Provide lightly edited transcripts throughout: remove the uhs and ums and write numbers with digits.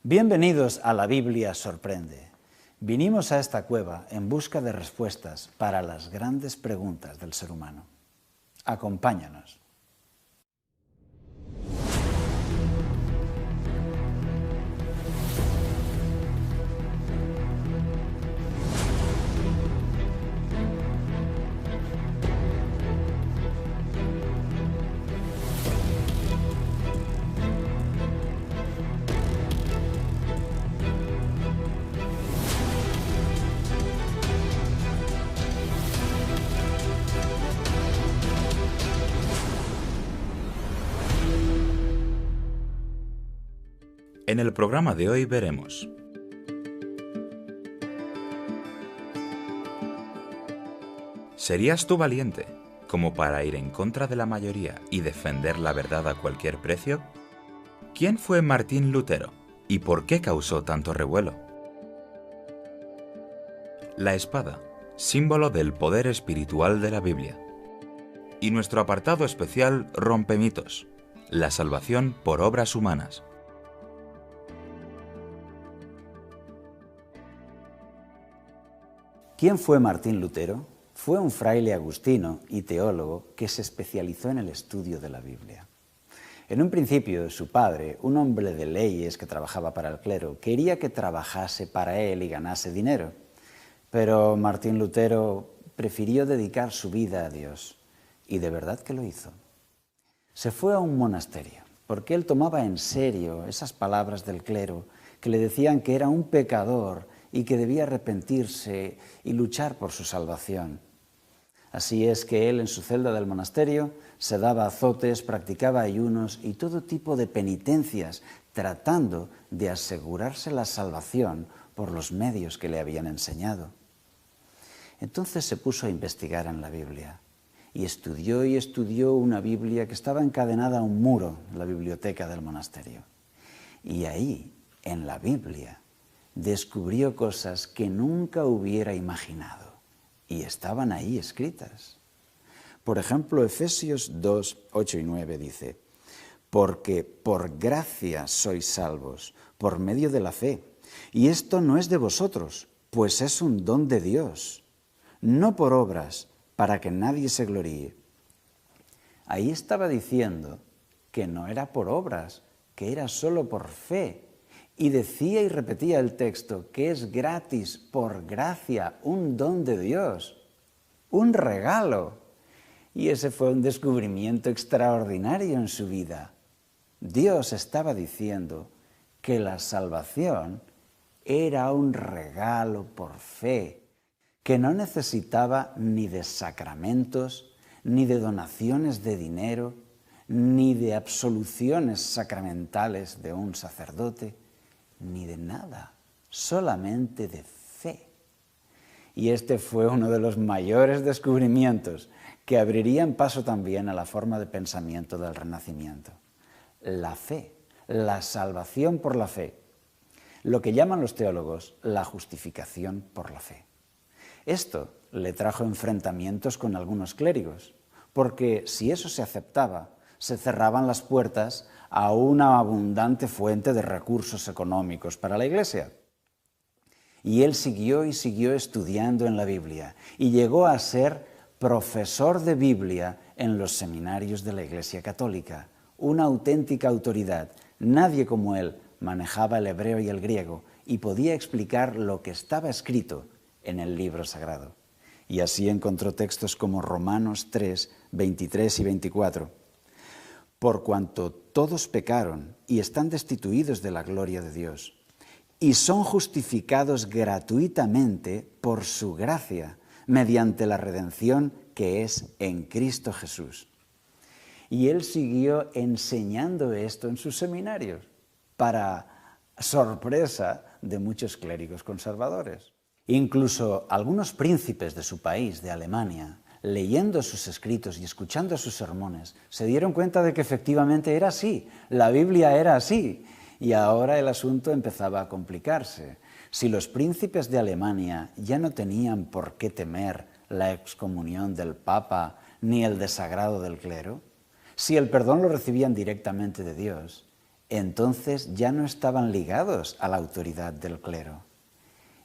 Bienvenidos a La Biblia Sorprende. Vinimos a esta cueva en busca de respuestas para las grandes preguntas del ser humano. Acompáñanos. En el programa de hoy veremos: ¿serías tú valiente como para ir en contra de la mayoría y defender la verdad a cualquier precio? ¿Quién fue Martín Lutero y por qué causó tanto revuelo? La espada, símbolo del poder espiritual de la Biblia. Y nuestro apartado especial Rompemitos, la salvación por obras humanas. ¿Quién fue Martín Lutero? Fue un fraile agustino y teólogo que se especializó en el estudio de la Biblia. En un principio, su padre, un hombre de leyes que trabajaba para el clero, quería que trabajase para él y ganase dinero. Pero Martín Lutero prefirió dedicar su vida a Dios, y de verdad que lo hizo. Se fue a un monasterio, porque él tomaba en serio esas palabras del clero que le decían que era un pecador y que debía arrepentirse y luchar por su salvación. Así es que él en su celda del monasterio se daba azotes, practicaba ayunos y todo tipo de penitencias, tratando de asegurarse la salvación por los medios que le habían enseñado. Entonces se puso a investigar en la Biblia y estudió una Biblia que estaba encadenada a un muro en la biblioteca del monasterio. Y ahí, en la Biblia, descubrió cosas que nunca hubiera imaginado y estaban ahí escritas. Por ejemplo, Efesios 2, 8 y 9 dice: «Porque por gracia sois salvos, por medio de la fe, y esto no es de vosotros, pues es un don de Dios, no por obras, para que nadie se gloríe». Ahí estaba diciendo que no era por obras, que era solo por fe. Y decía y repetía el texto que es gratis, por gracia, un don de Dios, un regalo. Y ese fue un descubrimiento extraordinario en su vida. Dios estaba diciendo que la salvación era un regalo por fe, que no necesitaba ni de sacramentos, ni de donaciones de dinero, ni de absoluciones sacramentales de un sacerdote, ni de nada, solamente de fe. Y este fue uno de los mayores descubrimientos que abrirían paso también a la forma de pensamiento del Renacimiento. La fe, la salvación por la fe, lo que llaman los teólogos la justificación por la fe. Esto le trajo enfrentamientos con algunos clérigos, porque si eso se aceptaba, se cerraban las puertas a una abundante fuente de recursos económicos para la Iglesia. Y él siguió estudiando en la Biblia y llegó a ser profesor de Biblia en los seminarios de la Iglesia Católica, una auténtica autoridad. Nadie como él manejaba el hebreo y el griego y podía explicar lo que estaba escrito en el libro sagrado. Y así encontró textos como Romanos 3, 23 y 24. Por cuanto todos pecaron y están destituidos de la gloria de Dios, y son justificados gratuitamente por su gracia, mediante la redención que es en Cristo Jesús. Y él siguió enseñando esto en sus seminarios, para sorpresa de muchos clérigos conservadores. Incluso algunos príncipes de su país, de Alemania, leyendo sus escritos y escuchando sus sermones, se dieron cuenta de que efectivamente era así, la Biblia era así, y ahora el asunto empezaba a complicarse. Si los príncipes de Alemania ya no tenían por qué temer la excomunión del Papa ni el desagrado del clero, si el perdón lo recibían directamente de Dios, entonces ya no estaban ligados a la autoridad del clero.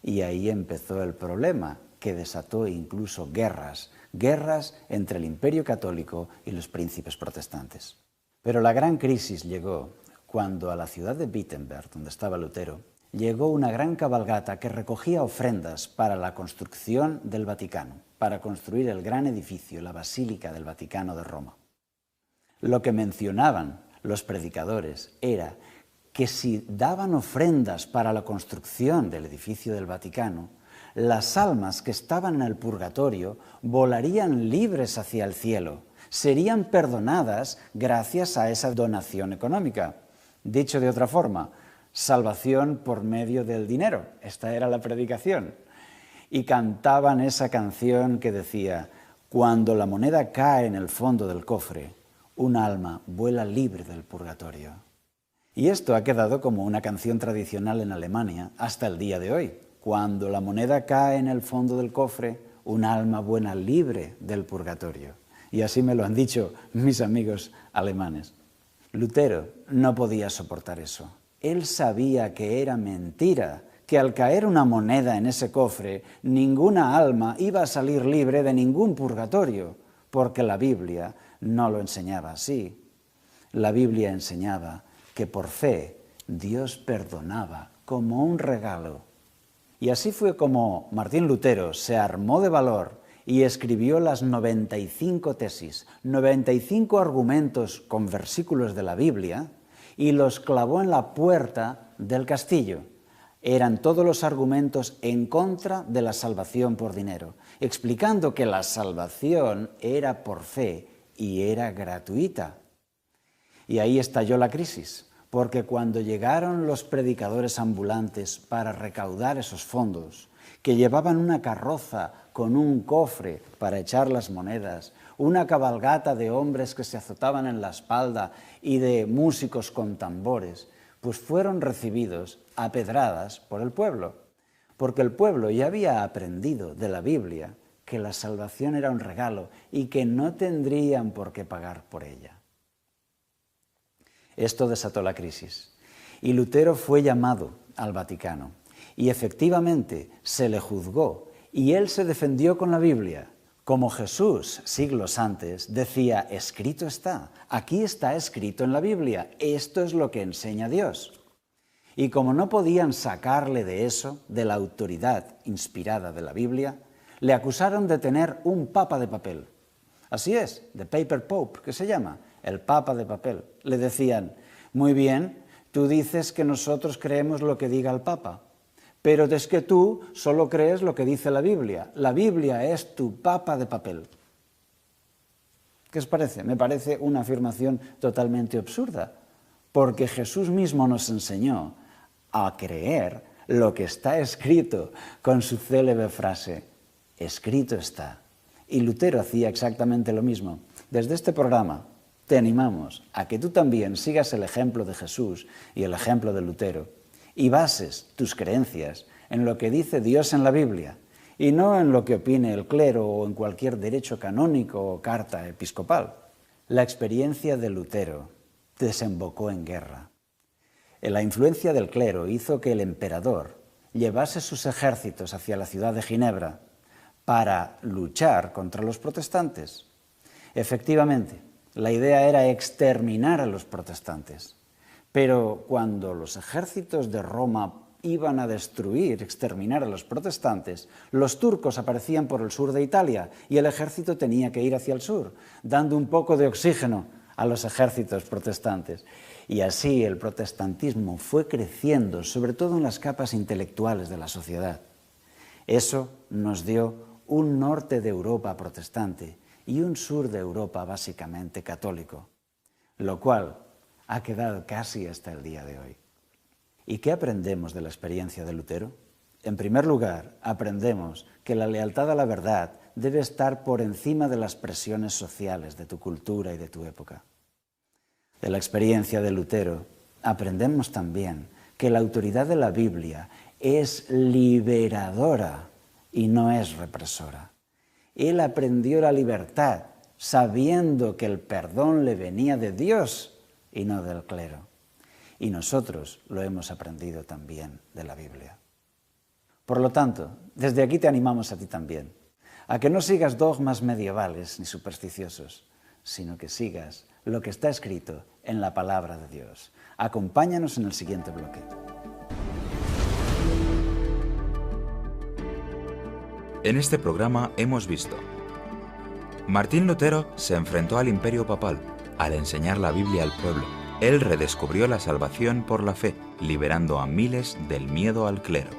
Y ahí empezó el problema, que desató incluso guerras entre el Imperio Católico y los príncipes protestantes. Pero la gran crisis llegó cuando a la ciudad de Wittenberg, donde estaba Lutero, llegó una gran cabalgata que recogía ofrendas para la construcción del Vaticano, para construir el gran edificio, la Basílica del Vaticano de Roma. Lo que mencionaban los predicadores era que si daban ofrendas para la construcción del edificio del Vaticano, las almas que estaban en el purgatorio volarían libres hacia el cielo, serían perdonadas gracias a esa donación económica. Dicho de otra forma, salvación por medio del dinero. Esta era la predicación. Y cantaban esa canción que decía: cuando la moneda cae en el fondo del cofre, un alma vuela libre del purgatorio. Y esto ha quedado como una canción tradicional en Alemania hasta el día de hoy. Cuando la moneda cae en el fondo del cofre, un alma vuela libre del purgatorio. Y así me lo han dicho mis amigos alemanes. Lutero no podía soportar eso. Él sabía que era mentira, que al caer una moneda en ese cofre, ninguna alma iba a salir libre de ningún purgatorio, porque la Biblia no lo enseñaba así. La Biblia enseñaba que por fe Dios perdonaba como un regalo. Y así fue como Martín Lutero se armó de valor y escribió las 95 tesis, 95 argumentos con versículos de la Biblia, y los clavó en la puerta del castillo. Eran todos los argumentos en contra de la salvación por dinero, explicando que la salvación era por fe y era gratuita. Y ahí estalló la crisis, porque cuando llegaron los predicadores ambulantes para recaudar esos fondos, que llevaban una carroza con un cofre para echar las monedas, una cabalgata de hombres que se azotaban en la espalda y de músicos con tambores, pues fueron recibidos a pedradas por el pueblo, porque el pueblo ya había aprendido de la Biblia que la salvación era un regalo y que no tendrían por qué pagar por ella. Esto desató la crisis y Lutero fue llamado al Vaticano y efectivamente se le juzgó y él se defendió con la Biblia. Como Jesús, siglos antes, decía: escrito está, aquí está escrito en la Biblia, esto es lo que enseña Dios. Y como no podían sacarle de eso, de la autoridad inspirada de la Biblia, le acusaron de tener un papa de papel. Así es, the paper pope, que se llama, el papa de papel. Le decían: muy bien, tú dices que nosotros creemos lo que diga el papa, pero es que tú solo crees lo que dice la Biblia. La Biblia es tu papa de papel. ¿Qué os parece? Me parece una afirmación totalmente absurda, porque Jesús mismo nos enseñó a creer lo que está escrito con su célebre frase: escrito está. Y Lutero hacía exactamente lo mismo. Desde este programa te animamos a que tú también sigas el ejemplo de Jesús y el ejemplo de Lutero y bases tus creencias en lo que dice Dios en la Biblia y no en lo que opine el clero o en cualquier derecho canónico o carta episcopal. La experiencia de Lutero desembocó en guerra. La influencia del clero hizo que el emperador llevase sus ejércitos hacia la ciudad de Ginebra para luchar contra los protestantes. Efectivamente, la idea era exterminar a los protestantes. Pero cuando los ejércitos de Roma iban a destruir, exterminar a los protestantes, los turcos aparecían por el sur de Italia y el ejército tenía que ir hacia el sur, dando un poco de oxígeno a los ejércitos protestantes. Y así el protestantismo fue creciendo, sobre todo en las capas intelectuales de la sociedad. Eso nos dio un norte de Europa protestante y un sur de Europa básicamente católico, lo cual ha quedado casi hasta el día de hoy. ¿Y qué aprendemos de la experiencia de Lutero? En primer lugar, aprendemos que la lealtad a la verdad debe estar por encima de las presiones sociales de tu cultura y de tu época. De la experiencia de Lutero, aprendemos también que la autoridad de la Biblia es liberadora y no es represora. Él aprendió la libertad sabiendo que el perdón le venía de Dios y no del clero. y nosotros lo hemos aprendido también de la Biblia. Por lo tanto, desde aquí te animamos a ti también, a que no sigas dogmas medievales ni supersticiosos, sino que sigas lo que está escrito en la palabra de Dios. Acompáñanos en el siguiente bloque. En este programa hemos visto: Martín Lutero se enfrentó al imperio papal al enseñar la Biblia al pueblo. Él redescubrió la salvación por la fe, liberando a miles del miedo al clero.